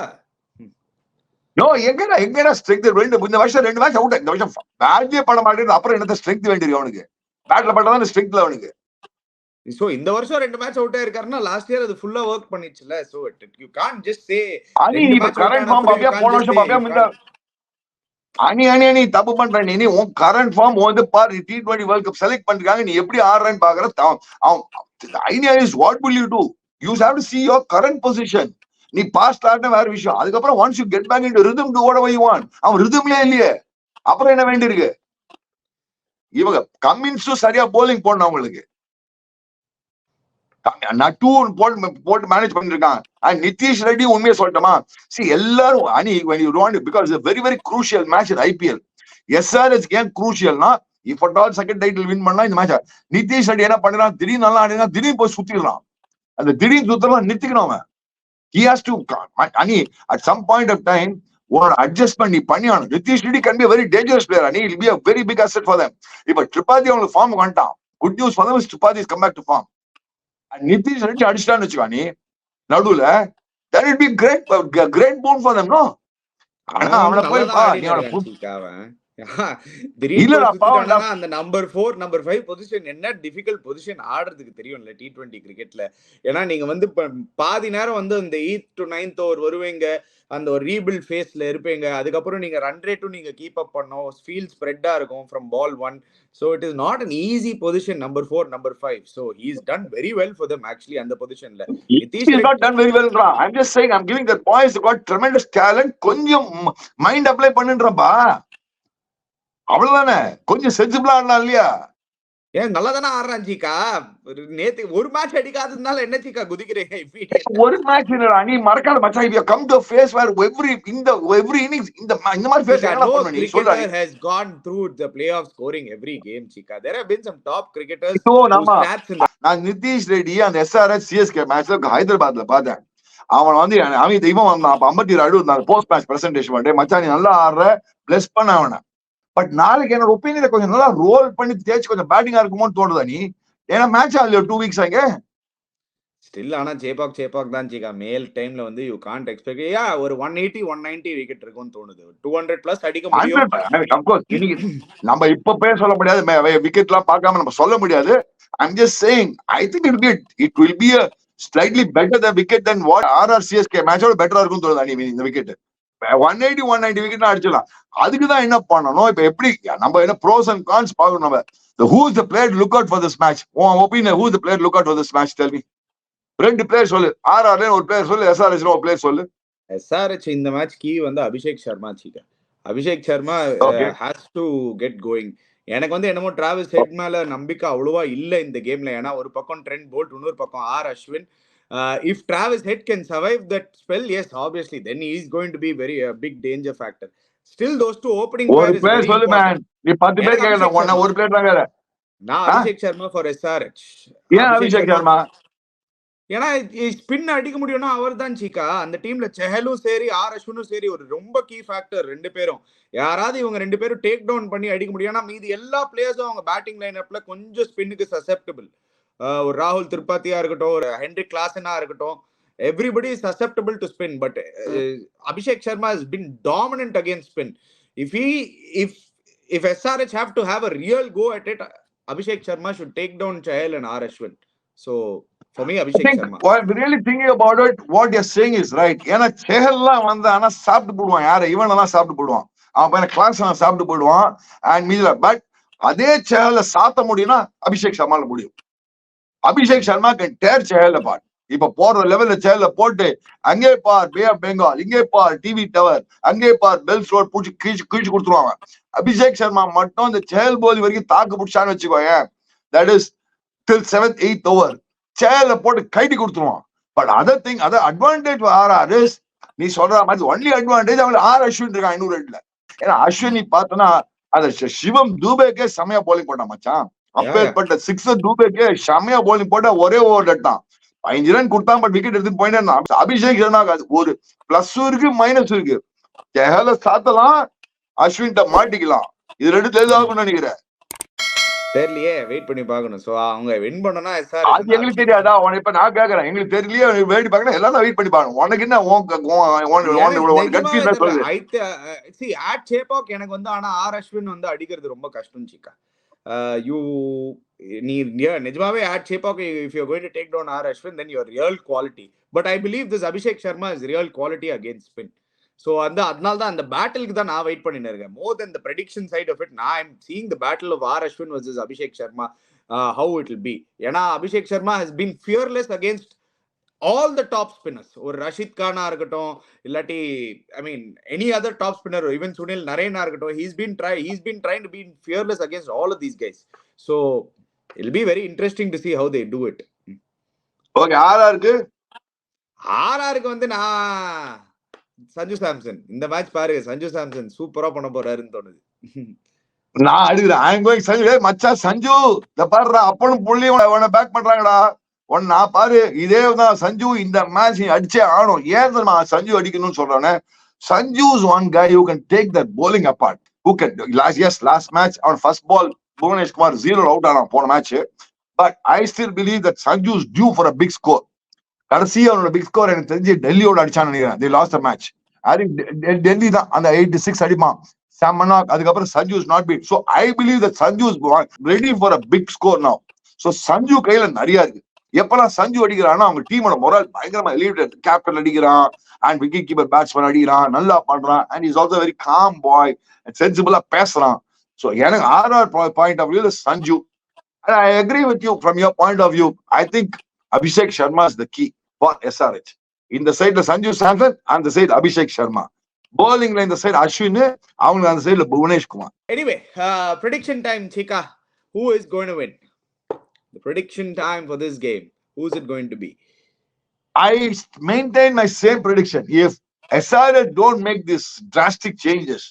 No, எங்கடா ஸ்ட்ரென்த்? இந்த வருஷம் 2 மேட்ச் அவுட். இந்த வருஷம் பேட்லயே பண்ண மாட்டேங்குது. அப்புறம் என்னத்த ஸ்ட்ரென்த் வேண்டியிருக்கு அவனுக்கு? பேட்ல பண்ணதான் ஸ்ட்ரென்த்ல அவனுக்கு. சோ இந்த வருஷம் 2 மேட்ச் அவுட் ஆயிருக்காருன்னா லாஸ்ட் இயர் அது ஃபுல்லா வொர்க் பண்ணிச்சுல. So you can't just say நீ கரண்ட் ஃபார்ம் பாப்பியா, போன வருஷம் பாப்பியா, இந்த அணி தப்பு பண்ற. நீ உன் கரண்ட் ஃபார்ம் வந்து பாரு, T20 வேர்ல்ட் கப் செலக்ட் பண்ணிருக்காங்க, நீ எப்படி ஆடுறன்னு பாக்குற. Idea is what will you to? You have to see your current position. நீ பாஸ்ட் ஆடின வேற விஷயம். அதுக்கப்புறம் once you get back into rhythm, do whatever you want. அவன் ரிதம்லயே இல்லையே, அப்புறம் என்ன வேண்டி இருக்கு? இவங்க கமின்ஸும் சரியா போலிங் போடணும் அவங்களுக்கு. நட்டு போட்டு மேனேஜ் பண்ணிருக்காங்க. நிதிஷ் ரெட்டி உண்மையை சொல்லட்டுமா? எல்லாரும் அணி because very very crucial match in IPL. SRH ஏன் குரூஷியல்னா, if at all second title win பண்ணா இந்த மேட்ச் நிதிஷ் ரெட்டி என்ன பண்றான்? திடீர்னு நல்லா ஆடினா திடீர்னு போய் சுத்திடலாம். அந்த திடீர்னு சுத்தலாம் நிறுத்திக்கணும் அவன். He has to அணி at some point of time ஒரு அட்ஜஸ்ட்மெண்ட் நீ பண்ணி ஆகணும். Nitish Reddy can be a very dangerous player. அணி will be a very big asset for them. இப்ப திரிபாதி அவங்களுக்கு ஃபார்ம் வந்துட்டான். Good news for them is Tripathi is come back to form. Nitish Reddy அடிச்சிட்டான்னு வச்சுக்கோ நீ நடுவுல, that would be great boon for them, no? ஆனா அவனை போய் அந்த நம்பர் 4 நம்பர் 5 பொசிஷன் என்ன டிஃபிகல்ட் பொசிஷன் ஆடுறதுக்கு தெரியும்ல T20 கிரிக்கெட்ல. ஏன்னா நீங்க வந்து பாதி நேரம் வந்து இந்த 8th to 9th ஓவர் வருவீங்க, அந்த ஒரு ரீபில்ட் ஃபேஸ்ல இருப்பீங்க. அதுக்கப்புறம் நீங்க ரன் ரேட்டும் நீங்க கீப் அப் பண்ணணும், ஃபீல்ட் ஸ்ப்ரெட்டா இருக்கும் from ball 1. So it is not an easy position, number 4, number 5. So he's done very well for them actually அந்த பொசிஷன்ல. He's not done very well. I'm just saying, I'm giving that boys got tremendous talent. கொஞ்சம் mind apply பண்ணுன்றப்பா, அவ்வளவுதானே. கொஞ்சம் சென்சிபிளா ஆடலாம் இல்லையா? ஏன் நல்லா தானே ஆடுறான் Chika. நேத்து ஒரு மேட்ச் அடிக்காததுனால என்ன Chika குதிக்கிறீங்க? ஒரு மேட்ச் இல்லடா, நீ மறக்காத மச்சான். If you come to a phase where every innings இந்த மாதிரி phase என்ன பண்ணணும் நீ சொல்ற? has gone through the playoff scoring every game, Chika. There have been some top cricketers. நான் நிதிஷ் ரெட்டி அந்த SRH CSK மேட்ச்ல ஹைதராபாத்ல பார்த்தேன். அவன் வந்து அவன் தெய்வம் வந்தான். 50 அடி போஸ்ட் மேட்ச் பிரசன்டேஷன் பண்ணி, மச்சான் நீ நல்லா ஆடுற, பிளஸ் பண்ண அவனை. பட் நாளைக்கு என்னோட ஒப்பீனியன் கொஞ்சம் நல்லா ரோல் பண்ணி தேய்ச்சி கொஞ்சம் பேட்டிங்கா இருக்குமோன்னு தோணுதா நீ? ஏன்னா மேட்ச் ஆகலையோ 2 வீக்ஸ் ஆங்க ஸ்டில். ஆனா சேபாக் தான் Chika. மேல் டைம்ல வந்து யூ காண்ட் எக்ஸ்பெக்ட் ஒரு 180 190 விக்கெட் இருக்கும்னு தோணுது. 200 பிளஸ் அடிக்க முடியும். நம்ம இப்ப பேர் சொல்ல முடியாது, விக்கெட் எல்லாம் பார்க்காம நம்ம சொல்ல முடியாது. I'm just saying, I think it will be a slightly better the wicket than what RRCSK மேட்சோட பெட்டரா இருக்கும்னு தோணுதா நீ? இந்த விக்கெட் 180 190 விக்கெட் அடிச்சிடலாம். அதுக்குதான் என்ன பண்ணணும்? இப்ப எப்படி நம்ம என்ன ப்ரோஸ் அண்ட் கான்ஸ் பார்க்கணும். நம்ம who is the player to look out for this match? உன் opinion, who is the player to look out for this match? Tell me. 2 player சொல்லு. RRல ஒரு பிளேயர் சொல்லு, SRHல ஒரு பிளேயர் சொல்லு. SRH இந்த மேட்ச் கீ வந்து Abhishek Sharma Chika. Abhishek Sharma has to get going. எனக்கு வந்து என்னமோ டிராவிஸ் ஹெட் மேல நம்பிக்கை அவ்வளவா இல்ல இந்த கேம்ல. ஏன்னா ஒரு பக்கம் ட்ரெண்ட் போல்ட், இன்னொரு பக்கம் Ashwin. If Travis Head can survive that spell, yes, obviously, then he is going to be very big danger factor. Still, those two opening players. ஒரு பிளேயர் சொல்லு man. நீ 10 பேர் கேக்குற, ஒரு பிளேயர் தான் கேக்குற. நான் அபிஷேக் சர்மா for SRH. ஏன் அபிஷேக் சர்மா? ஏன்னா ஸ்பின் அடிக்க முடியும்னா அவர் தான் Chika. அந்த டீம்ல செஹலும் சரி அஸ்வினும் சரி ஒரு ரொம்ப கீ ஃபேக்டர். 2 பேரும் யாராவது இவங்க 2 பேரும் டேக் டவுன் பண்ணி அடிக்க முடியும். மீதி எல்லா பிளேயர்ஸும் அவங்க பேட்டிங் லைன் அப்ல கொஞ்சம் ஸ்பின்னுக்கு சசெப்டபிள். ஒரு ராகுல் திரிபாத்தியா இருக்கட்டும், ஒரு ஹென்ரிக் கிளாசனா இருக்கட்டும், everybody is susceptible to spin, but Abhishek Sharma has been dominant against spin. If SRH have to have a real go at it, Abhishek Sharma should take down Chahal and R Ashwin. So for me, I Abhishek think Sharma. while really thinking about it, what you're saying is right. ஏன்னா சேஹல்லாம் வந்து ஆனா சாப்பிட்டு போடுவான், யாரை இவனெல்லாம் சாப்பிட்டு போடுவான், அவன் கிளாஸ் சாப்பிட்டு போடுவான். அண்ட் மீதில பட் அதே சேஹல சாத்த முடியும்னா அபிஷேக் சர்மால முடியும். Abhishek Sharma can tear Chahal apart. இப்ப போற லெவல்ல சேஹல போட்டு அங்கே பார் பே ஆஃப் பெங்கால், இங்கே பார் டிவி டவர், அங்கே பார் பெல்ஸ் ரோட் பூச்சி கீழ்ச்சி கொடுத்துருவாங்க. அபிஷேக் சர்மா மட்டும் இந்த சேஹல் போதி வரைக்கும் தாக்கு பிடிச்சான்னு வச்சுக்கோங்க, that is till 7th 8th over சேல போட்டு கைட்டி கொடுத்துருவான். But other thing, other advantage are is நீ சொல்ற மாதிரி ஒன்லி அட்வான்டேஜ் அவங்களுக்கு ஆர் அஸ்வின் இருக்கான் 500 ரன்ல. ஏன்னா அஸ்வின் நீ பார்த்தனா அத சிவம் தூபேக்கே செமையா போலிங் போட்டான் மச்சான். அப்பேற்பட்ட 6 தூபேக்கே செமையா போலிங் போட்டா ஒரே ஓவர் எடுத்தான், 5 ரன் கொடுத்தான், பட் விக்கெட் எடுத்து போயிட்டே இருந்தான். அபிஷேக் சர்மா ஒரு பிளஸ் இருக்கு மைனஸ் இருக்கு. சேஹல சாத்தலாம், அஸ்வின் மாட்டிக்கலாம். இது ரெண்டு தெரிஞ்சாகும் நினைக்கிறேன். தெரியலையே, வெயிட் பண்ணி பார்க்கணும். சோ அவங்க வின் பண்ணனா சார் அது எங்களுக்கு தெரியாதா? உன இப்ப நான் கேக்குறேன், எங்களுக்கு தெரியலையே, வெயிட் பார்க்கணும், எல்லாரும் வெயிட் பண்ணி பாக்கணும். உனக்கு என்ன see at Chepauk எனக்கு வந்து ஆனா ஆர் அஸ்வின் வந்து அடிக்கிறது ரொம்ப கஷ்டம் சிக்கா. நீ நிஜமாவே at Chepauk if you are going to take down R Ashwin, then you are real quality, but I believe this Abhishek Sharma is real quality against spin. So அதனால தான் அந்த பேட்டிலுக்கு தான் நான் வெயிட் பண்ணிட்டு இருக்கேன். More then the prediction side of it, நான் I'm seeing the battle of R Ashwin versus Abhishek Sharma, how it will be. ஏன்னா Abhishek Sharma has been fearless against all the top spinners. ஒரு ரஷித் கானா இருக்கட்டும், இல்லாட்டி I mean any other top spinner, even Sunil நரேனா இருக்கட்டும், he's been trying to be fearless against all of these guys. So it'll be very interesting to see how they do it. ஓகே, ஆர்ஆருக்கு வந்து நான் சஞ்சு சாம்சன் இந்த மேட்ச் பாருங்க, சஞ்சு சாம்சன் சூப்பரா பண்ண போறாருன்னு தோணுது. நான் அடிக்கிறேன் சஞ்சு மச்சா, சஞ்சு இந்த பாருடா அப்பனும் புள்ளியும் உன்னை பேக் பண்றாங்கடா. நான் பாரு இதேதான் சஞ்சு இந்த மேட்ச் அடிச்சே ஆனும். ஏன் தெரியுமா சஞ்சு அடிக்கணும்னு சொல்றானே? Sanju is one guy who can take that bowling apart, who can last match on first ball Bhuvanesh Kumar 0 out ஆனா போன match. But I still believe that Sanju is due for a big score. கடைசி அவனோட big score எனக்கு தெரிஞ்சு டெல்லியோட அடிச்சான்னு நினைக்கிறேன். they lost the match. I think Delhi தான் அந்த 86 அடிப்பான் செம்மனா. அதுக்கப்புறம் Sanju is not beat. So I believe that Sanju is ready for a big score now. So Sanju கையில நிறைய இருக்கு. எப்பெல்லாம் சஞ்சு அடிக்கிறான்னா அவங்க டீமோட மொரால் பயங்கரமா எலிவேட். கேப்டன் அடிக்கிறான், அண்ட் விக்கெட் கீப்பர் பேட்ஸ்மேன் அடிக்கிறான், நல்லா பண்றான், and is also very calm boy, சென்சிபிளா பேசுறான். So எனக்கு RR point of view Sanju. And I agree with you from your point of view. I think Abhishek Sharma is the key for SRH. In the side Sanju Samson, and the side Abhishek Sharma. Bowling line the side Ashwin, on the side Bhuvanesh Kumar. Anyway, prediction time, Chika. Who is going to win? The prediction time for this game. Who is it going to be? I maintain my same prediction. If SRH don't make these drastic changes,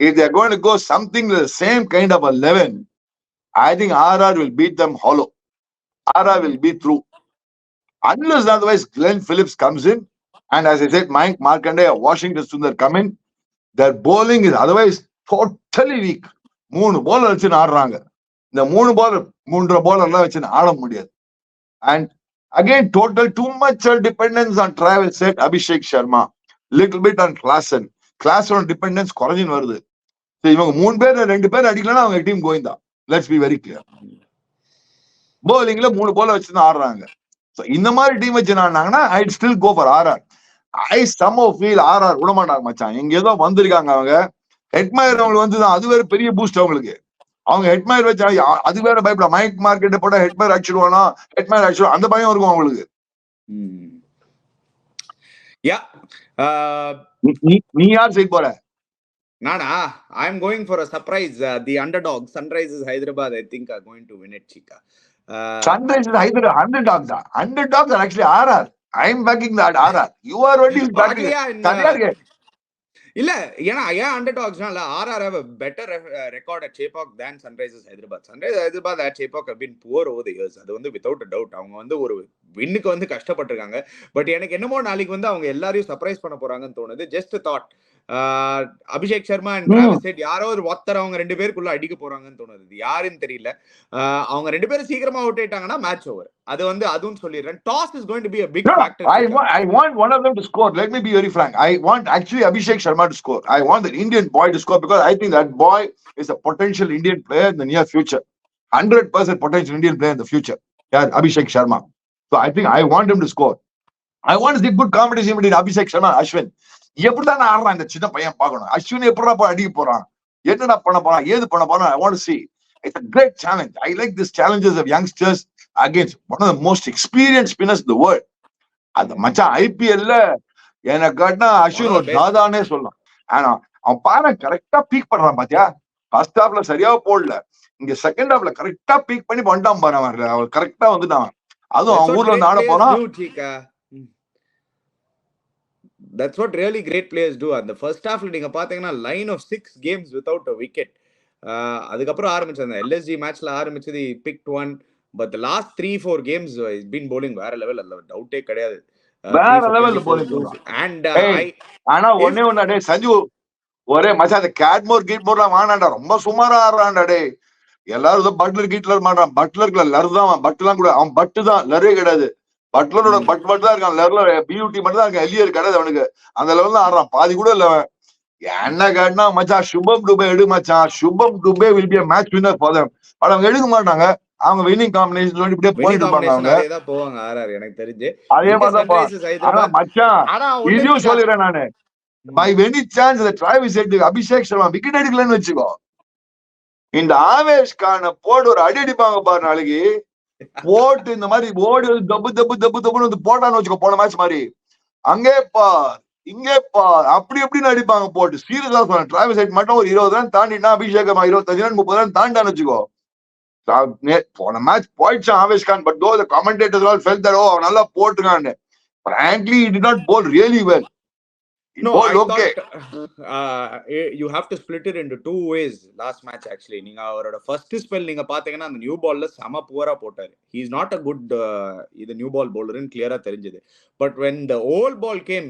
if they are going to go something the same kind of 11, I think RR will beat them hollow. RR will be through. Unless otherwise Glenn Phillips comes in, and as I said, Mike Markanday, Washington Sundar come in, their bowling is otherwise totally weak. 3 bowler வச்சு ஆடுறாங்க. இந்த 3 bowler எல்லாம் வச்சு ஆட முடியாது. And again, too much dependence on Travis said Abhishek Sharma, little bit on Klassen. Klassen dependence குறைஞ்சின்னு வருது. இவங்க 3 பேர் 2 பேர் அடிக்கலன்னா அவங்க team Govinda. Let's be very clear. Bowlingல 3 bowler வச்சு ஆடுறாங்க. So இந்த மாதிரி டீம் வச்சு ஆடினாங்கன்னா I'd still go for RR. I somehow feel RR விட மாட்டாங்க மச்சான். எங்க ஏதோ வந்திருக்காங்க அவங்க. ஹெட்மயர் அவங்களுக்கு வந்துதான், அது வேற பெரிய பூஸ்ட் அவங்களுக்கு. அவங்க ஹெட்மயர் வச்சு அது வேற பயப்பட. மைக் மார்க்கெட் போட்டா ஹெட்மயர் அடிச்சிடுவானா, ஹெட்மயர் அடிச்சிடுவா, அந்த பயம் இருக்கும் அவங்களுக்கு. நீ யார் சைட் போற? Nana, I'm going for a surprise. The underdog, Sunrisers Hyderabad, I think are going to win it, Chika. Sunrisers Hyderabad, underdogs. Underdogs are actually RR. I'm backing that RR. You are already backing it. இல்ல, ஏன்னா ஏன் அண்டர்டாக்ஸ்னால RR have a better record at Chepauk than Sunrisers Hyderabad. Sunrisers Hyderabad at Chepauk have been poor over the years. அது வந்து without a doubt. அவங்க வந்து ஒரு வின்னுக்கு வந்து கஷ்டப்பட்டிருக்காங்க. பட் எனக்கு என்னமோ நாளைக்கு வந்து அவங்க எல்லாரையும் சர்ப்ரைஸ் பண்ண போறாங்கன்னு தோணுது. Just thought, Abhishek Sharma and Travis head யாரோ ஒரு ஒருத்தர் அவங்க 2 பேருக்குள்ள அடிக்க போறாங்கன்னு தோணுது. இது யாருன்னு தெரியல. அவங்க 2 பேரும் சீக்கிரமா அவுட் ஆயிட்டாங்கன்னா மேட்ச் ஓவர். அது வந்து அதுவும் சொல்லிடுறேன். Toss is going to be a big factor. I want one of them to score. Let me be very frank. I want actually Abhishek Sharma to score. I want the Indian boy to score because I think that boy is a potential Indian player in the near future. 100% potential Indian player in the future. Yeah, Abhishek Sharma. So I think I want him to score. I want to see good competition between Abhishek Sharma and Ashwin. எப்படிதான் ஆடுறான் இந்த சின்ன பையன் பார்க்கணும். அஸ்வின் எப்படா போய் அடிக்க போறான், என்னடா பண்ண போறான், ஏது பண்ண போறான். I want to see. It's a great challenge. I like these challenges of youngsters against one of the most experienced spinners in the world. அந்த மச்சான் ஐபிஎல்ல எனக்கு கேட்டா அஸ்வின் ஒரு தாதானே சொல்லலாம். ஆனா அவன் பாரு கரெக்டா பீக் பண்றான் பாத்தியா. ஃபர்ஸ்ட் ஹாஃப்ல சரியா போடல, இங்க செகண்ட் ஹாஃப்ல கரெக்டா பீக் பண்ணி வந்துட்டான் பாரு. அவன் கரெக்டா வந்துட்டான். அதுவும் அவன் ஊர்ல இருந்து ஆட போறான். That's what really great players do. And the first half நீங்க பாத்தீங்கன்னா line of 6 games without a wicket. அதுக்கப்புறம் ஆரம்பிச்ச அந்த LSG மேட்ச்ல ஆரம்பிச்சது picked one, but the last 3-4 games he's been bowling வேற லெவல். அல்ல டவுட்டே கிடையாது. வேற லெவல்ல bowling. And ஆனா ஒண்ணே டேய் சஞ்சு, ஒரே மச்சான் அந்த கேட்மோர் கீட்மோர்லாம் வாண்டாடா, ரொம்ப சுமாரா ஆடுறான்டா டேய். எல்லாரும் பட்லர் கீட்லர் மாட்டான். பட்லர்ல லர் தான், பட்டுலாம் கூட அவன் பட்டு தான், லரே கிடையாது. பட்லரோட பட் மட்டும் தான் இருக்கான். லெவல பியூட்டி மட்டும் தான் இருக்கான். எல்லியர் கிடையாது அவனுக்கு. அந்த லெவல் தான் ஆடுறான். பாதி கூட இல்ல. என்ன கேட்டா மச்சான் சுபம் டுபே எடு மச்சான். Shubham Dubey will be a match winner for them. But அவங்க எடுக்க மாட்டாங்க. அவங்க வின்னிங் காம்பினேஷன் சொல்லி இப்படியே போயிட்டு இருப்பாங்க. அவங்க அதேதான் போவாங்க. ஆர்ஆர் எனக்கு தெரிஞ்சு அதே மாதிரி தான். மச்சான் இதையும் சொல்லிடுறேன் நானு. By any chance the Travis Head Abhishek Sharma wicket எடுக்கலன்னு வச்சுக்கோ, இந்த ஆவேஷ் கான போட்டு ஒரு அடி அடிப்பாங்க பாரு நாளைக்கு. போட்டு இந்த மாதிரி ஓடி தப்பு தப்பு தப்பு தப்புன்னு வந்து போட்டான்னு வச்சுக்கோ. போன மேட்ச் மாதிரி அங்கே பார் இங்கே பார் அப்படி எப்படின்னு அடிப்பாங்க போட்டு. சீரியஸா சொல்றேன். டிராவிஸ் ஹெட் மட்டும் ஒரு 20 ரன் தாண்டினா அபிஷேக் 25 ரன் 30 ரன் தாண்டான்னு வச்சுக்கோ. போன மேட்ச் போயிடுச்சான் ஆவேஷ் கான். பட் தோ the commentators all felt that அவன் நல்லா போட்டுருக்கான்னு. Frankly he did not bowl really well. No, I thought you have to split it into 2 ways last match actually. நீங்க அவரோட first spell நீங்க பாத்தீங்கன்னா அந்த நியூ பால்ல செம புவரா போட்டாரு. he is not a good இது நியூ பால் bowler ன்னு கிளியரா தெரிஞ்சது. but when the old ball came,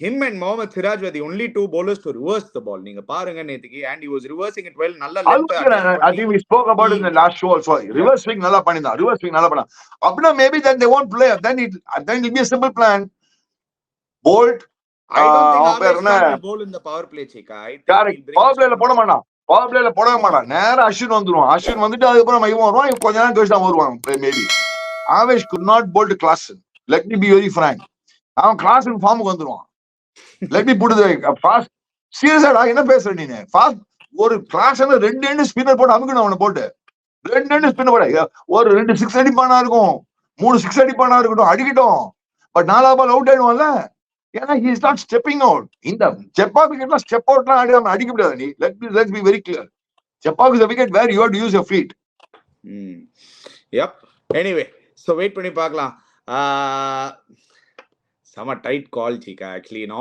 him and Mohammad Siraj were the only 2 bowlers to reverse the ball. நீங்க பாருங்க நேத்துக்கு, and he was reversing it well. நல்ல length. I think we spoke about it in the last show also. reverse swing நல்லா பண்ணினா, reverse swing நல்லா பண்ணா. அப்படினா maybe then they won't play. then it will be a simple plan. Bolt I don't think Avesh will bowl in the power play, Chika. I think power playல போட மாட்டான். power playல போடவே மாட்டான். நேரா அஸ்வின் வந்துருவான். அஸ்வின் வந்துட்டு அதுக்கப்புறம் இவன் வருவான். கொஞ்ச நேரம் கழிச்சு தான் வருவான். Maybe Avesh could not bowl to Klassen. Let me be very frank. அவன் Klassen ஃபார்முக்கு வந்துருவான். Let me put it fast. சீரியஸாடா என்ன பேசுற நீ? ஃபாஸ்ட் ஒரு Klassen 2 எண்ட் ஸ்பின்னர் போட்டு அமுக்கணும். அவனை போட்டு 2 எண்ட் ஸ்பின்னர் போட ஒரு 2 6 அடிப்பானா இருக்கும், 3 6 அடிப்பானா இருக்கட்டும், அடிக்கட்டும். பட் 4வது பால் அவுட் ஆயிடுவான்ல. ஏன்னா he is not stepping out. இந்த செப்பாக் விக்கெட்லாம் ஸ்டெப் அவுட்லாம் அடிக்க முடியாது. நீ let's be very clear. Chepauk is a wicket where you have to use your feet. Yep. Anyway, so wait பண்ணி பார்க்கலாம். Some tight call, Chika. Actually, in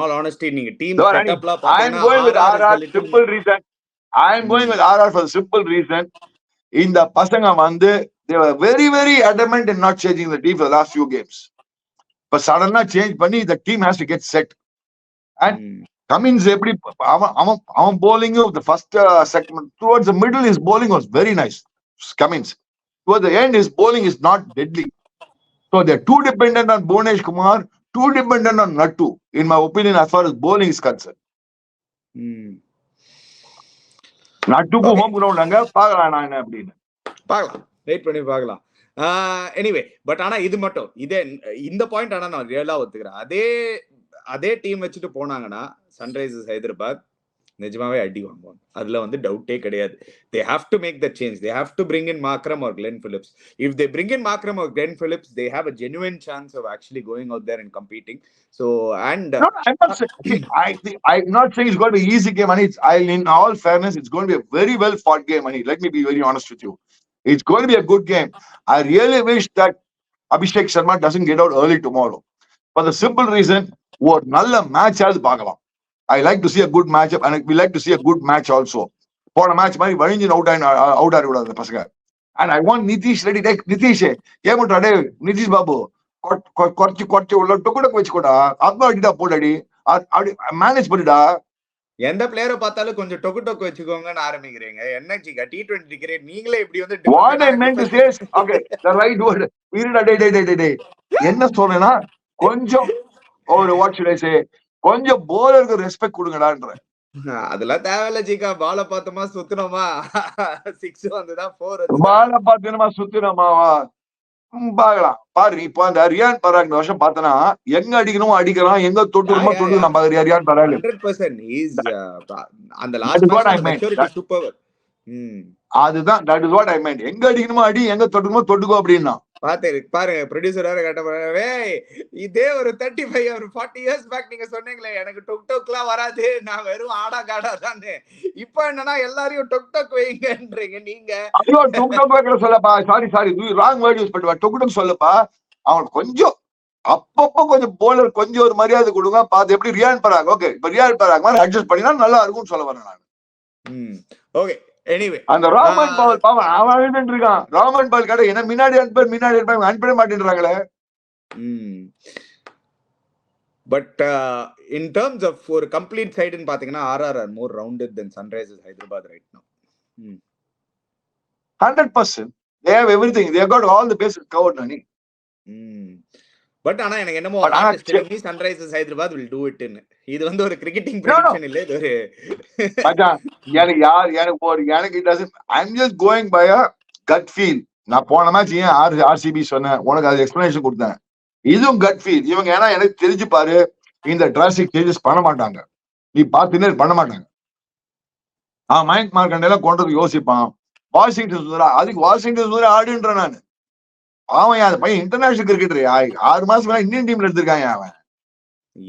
all honesty, நீங்க team செட்டப்ல பாத்தீங்கன்னா I am going with RR simple reason. I am going with RR for the simple reason. இந்த பசங்க வந்து they were very very adamant in not changing the team for the last few games. But suddenly change பண்ணி the team has to get set. And Cummins எப்படி அவன் bowling the first segment towards the middle, his bowling was very nice. Cummins towards the end his bowling is not deadly. So they are too dependent on Bhunesh Kumar, too dependent on Nattu in my opinion as far as bowling is concerned. Nattuku home ground அங்க பார்க்கலாம் நான் என்ன அப்படின்னு பார்க்கலாம். Wait பண்ணி பார்க்கலாம். Anyway but ஆனா இது மட்டும் இந்த பாயிண்ட் ஆனா நான் ரியலா ஒத்துக்கிறேன். அதே டீம் வச்சுட்டு போனாங்கன்னா சன்ரைசர்ஸ் ஹைதராபாத் நிஜமாவே அடி வாங்குவாங்க. அதுல வந்து டவுட்டே கிடையாது. they have to make the change. they have to bring in Markram or Glenn Phillips. if they bring in Markram or Glenn Phillips, they have a genuine chance of actually going out there and competing. So and no, I'm not saying it's going to be easy game, and in all fairness it's going to be a very well fought game. And let me be very honest with you, it's going to be a good game. I really wish that Abhishek Sharma doesn't get out early tomorrow for the simple reason ஒரு நல்ல match ஆவது பார்க்கலாம். I like to see a good matchup, and we like to see a good match also. போன match மாதிரி வழிஞ்சு out ஆகிடக்கூடாது பசங்க. And I want Nitish ready. Nitish ஏமுட்டா டே நிதிஷ் பாபு குறைச்சி உள்ள டொக்கு வச்சுக்கோடா. அப்புறம் அடிடா போடாடி அப்படி மேனேஜ் பண்ணிடா. எந்த பிளேயரை பார்த்தாலும் கொஞ்சம் டொக்கு வச்சுக்கோங்கன்னு ஆரம்பிக்கிறீங்க. என்ன சிக்கா T20 கிரிக்கெட் நீங்களே இப்படி வந்து What I meant to say is, okay, the right word. டேய். என்ன சொல்றேன்னா கொஞ்சம் ஒரு what should I say, கொஞ்சம் போலருக்கு ரெஸ்பெக்ட் கொடுங்கடான்ற. அதெல்லாம் தேவையில்ல ஜிகா. பால பார்த்தோமா சுத்துனோமா 6 வந்துதான் 4 வந்து பால பாத்தீங்கன்னா சுத்தினமாவா பாக்கலாம் பாரு. இப்போ அந்த ரியான் பராக் இந்த வருஷம் பார்த்தனா எங்க அடிக்கணுமோ அடிக்கலாம், எங்க தொட்டுணுமோ தொட்டு நம்ம ரியான் பராக் 100% இஸ் அந்த லாஸ்ட் மேட்ச் மெச்சூரிட்டி சூப்பர். அதுதான் that is what I meant. எங்க அடிக்கணுமோ அடி, எங்க தொட்டுணுமோ தொட்டுக்கோ அப்படின்னா. பாருங்க ப்ரொடியூசர் வேற கட்ட இதே ஒரு 35 ஒரு 40 இயர்ஸ் பேக் நீங்க சொன்னீங்களே எனக்கு டொக்லாம் வராது, நான் வெறும் ஆடா காடா தானே. இப்ப என்னன்னா எல்லாரையும் டொக் வைங்கன்றீங்க நீங்க. ஐயோ டொக் வைக்கிற சொல்லப்பா, சாரி ராங் வேர்ட் யூஸ் பண்ணுவா. டொக் சொல்லப்பா. அவன் கொஞ்சம் அப்பப்போ கொஞ்சம் போலர் கொஞ்சம் ஒரு மரியாதை கொடுங்க. பார்த்து எப்படி ரியான் பராக், ஓகே இப்ப ரியான் பராக் மாதிரி அட்ஜஸ்ட் பண்ணினா நல்லா இருக்கும்னு சொல்ல வரேன் நான். ஓகே எனிவே அந்த ராமன் பவல் பாவம் அவன் அழுதுட்டு இருக்கான். ராமன் பவல் கடை என்ன முன்னாடி அனுப்பிட மாட்டேன்றாங்களே. பட் இன் டர்ம்ஸ் ஆஃப் ஒரு கம்ப்ளீட் சைடுன்னு பாத்தீங்கன்னா RR are more rounded then Sunrisers Hyderabad right now. 100%. They have everything. They have got all the bases covered, Nani. But ஆனா எனக்கு என்னமோ Sunrisers Hyderabad will do it ன்னு. இது வந்து ஒரு கிரிக்கெட்டிங் ப்ரெடிக்ஷன் இல்ல, இது ஒரு எனக்கு it doesn't. I'm just going by a gut feel. நான் போன மேட்ச் ஏன் RCB சொன்னேன், உனக்கு அது எக்ஸ்பிளனேஷன் கொடுத்தேன். இதுவும் gut feel. இவங்க ஏன்னா எனக்கு தெரிஞ்சு பாரு இந்த டிராஸ்டிக் சேஞ்சஸ் பண்ண மாட்டாங்க. நீ பார்த்துனே பண்ண மாட்டாங்க. மயங்க் மார்க்கண்டேல கொண்டு யோசிப்பான். வாஷிங்டன் சுந்தரா, அதுக்கு வாஷிங்டன் சுந்தரா ஆடுன்ற நான். அவன் அந்த பையன் இன்டர்நேஷனல் கிரிக்கெட்டர் 6 மாசம் இந்தியன் டீம்ல எடுத்திருக்காங்க. அவன்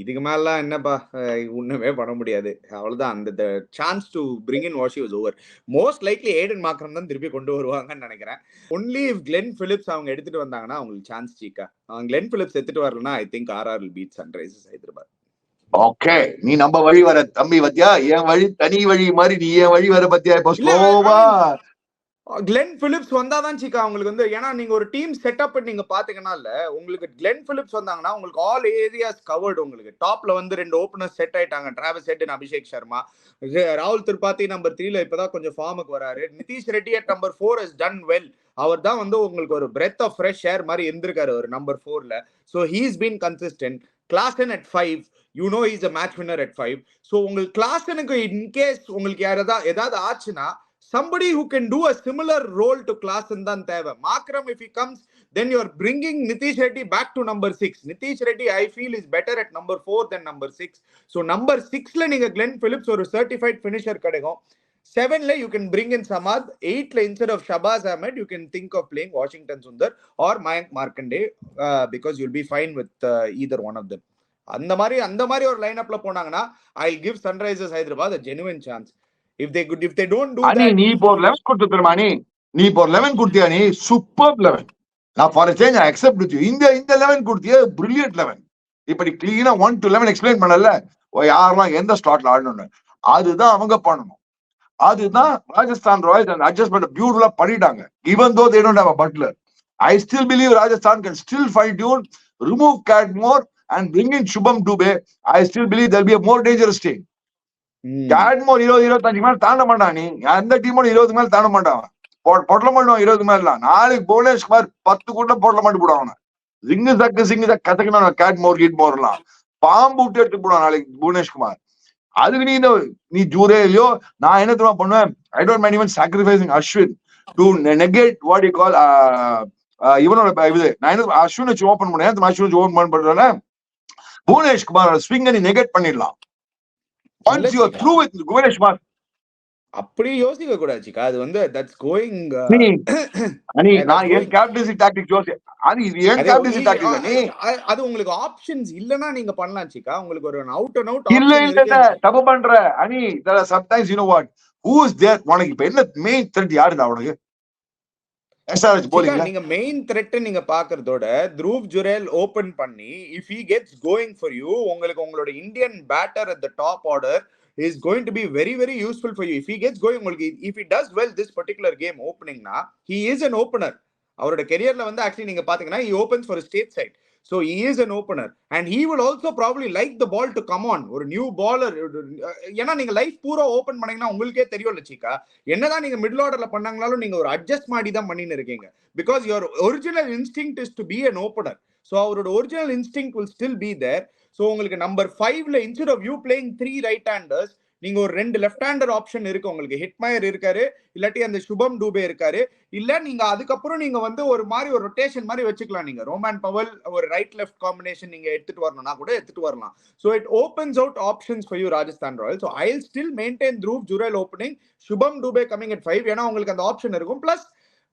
இதுக்கு மேல என்னப்பா ஒண்ணுமே பண்ண முடியாது. அவ்வளவுதான். அந்த chance to bring in washi was over. Most likely Aden Markram தான் திருப்பி கொண்டு வருவாங்கன்னு நினைக்கிறேன். ஒன்லி இஃப் கிளென் பிலிப்ஸ் அவங்க எடுத்துட்டு வந்தாங்கன்னா அவங்களுக்கு சான்ஸ் சீக்கா. அவங்க கிளென் பிலிப்ஸ் எடுத்துட்டு வரலன்னா I think RR will beat Sunrisers Hyderabad. Okay நீ நம்ம வழி வர தம்பி பத்தியா, என் வழி தனி வழி மாதிரி நீ என் வழி வர பத்தியா. இப்போ ஸ்லோவா கிளென் பிலிப்ஸ் வந்தாதான் சிக்கா அவங்களுக்கு வந்து, ஏன்னா நீங்க ஒரு டீம் செட்டப் நீங்க பாத்தீங்கன்னா இல்ல உங்களுக்கு கிளென் பிலிப்ஸ் வந்தாங்கன்னா உங்களுக்கு ஆல் ஏரியாஸ் கவர்டு. உங்களுக்கு டாப்ல வந்து 2 ஓபனர்ஸ் செட் ஆயிட்டாங்க, Travis head and Abhishek Sharma. ராகுல் திரிபாதி நம்பர் 3ல இப்பதான் கொஞ்சம் ஃபார்முக்கு வராரு. Nitish Reddy at number 4 has done well. அவர் தான் வந்து உங்களுக்கு ஒரு பிரெத் ஆஃப் ஃப்ரெஷ் ஏர் மாதிரி இருந்திருக்காரு ஒரு நம்பர் 4ல. So he's been consistent. Klaasen at 5, you know he's a match winner at 5. So உங்களுக்கு கிளாசனுக்கு இன்கேஸ் உங்களுக்கு ஏதாவது ஆச்சுன்னா somebody who can do a similar role to Klaasen than தேவை. Markram if he comes, then you're bringing Nitish Reddy back to number 6. Nitish Reddy I feel is better at number 4 than number 6. So number 6ல நீங்க Glenn Phillips ஒரு certified finisher கிடைக்கும். 7ல you can bring in Samad. 8ல instead of Shabaz Ahmed you can think of playing Washington Sundar or Mayank Markande because you'll be fine with either one of them. அந்த மாதிரி ஒரு line அப்ல போனாங்கன்னா I'll give Sunrisers Hyderabad a genuine chance. If they don't do that, நீ இப்போ 11 கொடுத்து தெரியுமா? நீ இப்போ 11 கொடுத்தியா? நீ சூப்பர் 11. நான் for change I accept with you. இந்த 11 கொடுத்தியா பிரில்லியன்ட் 11. இப்ப நீ கிளீனா 1 to 11 எக்ஸ்பிளைன் பண்ணல யாரெல்லாம் எந்த ஸ்லாட்ல ஆடணும்னு. அதுதான் அவங்க பண்ணணும். அதுதான் ராஜஸ்தான் ராயல்ஸ் அந்த அட்ஜஸ்ட்மெண்ட் பியூட்டிஃபுல்லா பண்ணிட்டாங்க. Even though they don't have a butler, I still believe Rajasthan can still fine tune, remove Cadmore and bring in Shubham Dubey. I still believe there'll be a more dangerous team. கேட்மோர் 20-25 மேல தாண்ட மாட்டான். நீ எந்த டீமோட 20 மேல தாண்ட மாட்டான். பொட்டல மாட்டோம் 20 மேல. நாளைக்கு புவனேஷ்குமார் 10 கூட பொட்டல மாட்டு போடுவாங்க. சிங்கு சக்கு கத்துக்கணும். கேட்மோர் எல்லாம் பாம்பு விட்டு எடுத்து போடுவான் நாளைக்கு புவனேஷ்குமார். அதுக்கு நீ ஜூரேலியோ நான் என்ன தெரியுமா பண்ணுவேன்? I don't mind even sacrificing Ashwin to negate what you call இவனோட இது. நான் என்ன அஸ்வின் வச்சு ஓபன் பண்ணேன். அஸ்வின் வச்சு ஓபன் பண்றேன். புவனேஷ்குமார் ஸ்விங்கை நீ நெகேட் பண்ணிடலாம். Once you are through with Bhuvaneshwar, அப்படி யோசிக்க கூடாதுக்கா. அது வந்து that's going நான் ஏன் கேப்டன்சி டாக்டிக்ஸ் யோசி. இது ஏன் கேப்டன்சி டாக்டிக்ஸ் நீ அது உங்களுக்கு ஆப்ஷன்ஸ் இல்லனா நீங்க பண்ணலாம் சிக்கா. உங்களுக்கு ஒரு அவுட் அண்ட் அவுட் இல்ல தப்பு பண்ற. there are sometimes you know what, who is there? உனக்கு இப்ப என்ன மெயின் த்ரெட் யாருடா உனக்கு? SRH bowling நீங்க மெயின் த்ரெட் நீங்க பாக்குறதோட த்ரூவ் ஜுரேல் ஓபன் பண்ணி if he gets going for you, உங்களுக்கு உங்களோட Indian batter at the top order is going to be very very useful for you. If he gets going, உங்களுக்கு if he does well this particular game opening na, he is an opener. அவரோட கெரியர்ல வந்து actually நீங்க பாத்தீங்கன்னா he opens for a state side. So he is an opener and he will also probably like the ball to come on. ஒரு new பாலர், ஏன்னா நீங்க life பூரா open பண்ணீங்கன்னா உங்களுக்கே தெரியும்ல சீக்கா, என்னதான் நீங்க மிடில் ஆர்டர்ல பண்ணாங்களாலும் நீங்க ஒரு அட்ஜஸ்ட் மாதிரி தான் பண்ணின்னு இருக்கீங்க. Because your original instinct is to be an opener. So அவரோட original instinct will still be there. So உங்களுக்கு நம்பர் 5ல instead of you playing 3 right handers, நீங்க ஒரு 2 லெஃப்ட் ஹேண்டர் ஆப்ஷன் இருக்கு உங்களுக்கு. ஹிட்மயர் இருக்காரு, இல்லாட்டி அந்த சுபம் டூபே இருக்காரு, இல்ல நீங்க அதுக்கப்புறம் நீங்க வந்து ஒரு மாதிரி ஒரு ரொட்டேஷன் மாதிரி வச்சுக்கலாம். நீங்க ரோமன் பவல் ஒரு ரைட் லெஃப்ட் காம்பினேஷன் நீங்க எடுத்துட்டு வரணும்னா கூட எடுத்துட்டு வரலாம். So it opens out options for you Rajasthan Royals. So I will still maintain Dhruv Jurel opening, Shubham Dubey coming at 5, ஏன்னா உங்களுக்கு அந்த ஆப்ஷன் இருக்கும். பிளஸ்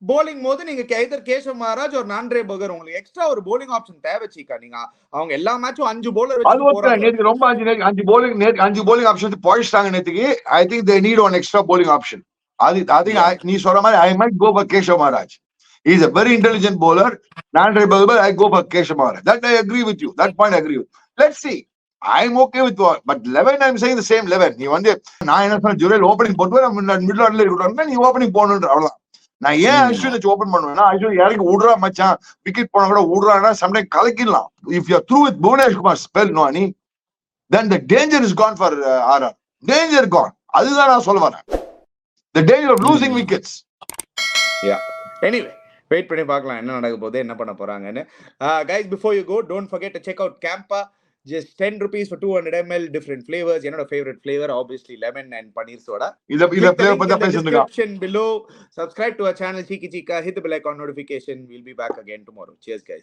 போலிங் போது நீங்க எதர் கேஷவ் மகாராஜ் ஒரு நான்ட்ரே பர்கர், உங்களுக்கு எக்ஸ்ட்ரா ஒரு போலிங் ஆப்ஷன் தேவை சீக்கா. நீங்க அவங்க எல்லா மேட்சும் 5 bowler அது ஓகே. நேத்து ரொம்ப 5 bowling ஆப்ஷன் போயிட்டாங்க நேத்துக்கு. I think they need one extra bowling option. அது நீ சொல்ற மாதிரி I might go for Keshav Maharaj. He is a very intelligent bowler. Nandre Bhagat, I go for Keshav Maharaj. That I agree with you. That point I agree with. Let's see. I'm okay with what, but 11 I'm saying the same 11. நீ வந்து நான் என்ன சொன்ன, Jurel opening போட்டு middle ஆர்டர்ல இருக்கட்டும், நீ opening போகணுன்ற அவ்வளவுதான். நான் ஏன் அஸ்வின் வச்சு ஓபன் பண்ணுவேன்னா, அஸ்வின் இறங்கி விடுறா மச்சான், விக்கெட் போனா கூட விடுறான்னா sometime கலக்கிடலாம். If you through with Bhuvneshkumar spell no அனி, then the danger is gone for RR. Danger gone. அதுதான் நான் சொல்ல வரேன். The danger of losing wickets. Yeah. Anyway, wait பண்ணி பார்க்கலாம் என்ன நடக்க போகுது, என்ன பண்ண போறாங்கன்னு. Guys, before you go, don't forget to check out Campa. Just 10 rupees for 200 ml, different flavors. என்னோட favorite flavor obviously lemon and paneer soda. இத flavor பத்தி பேசுங்க. Description below. Subscribe to our channel Cheeky Chika, hit the bell icon notification. We'll be back again tomorrow. Cheers guys.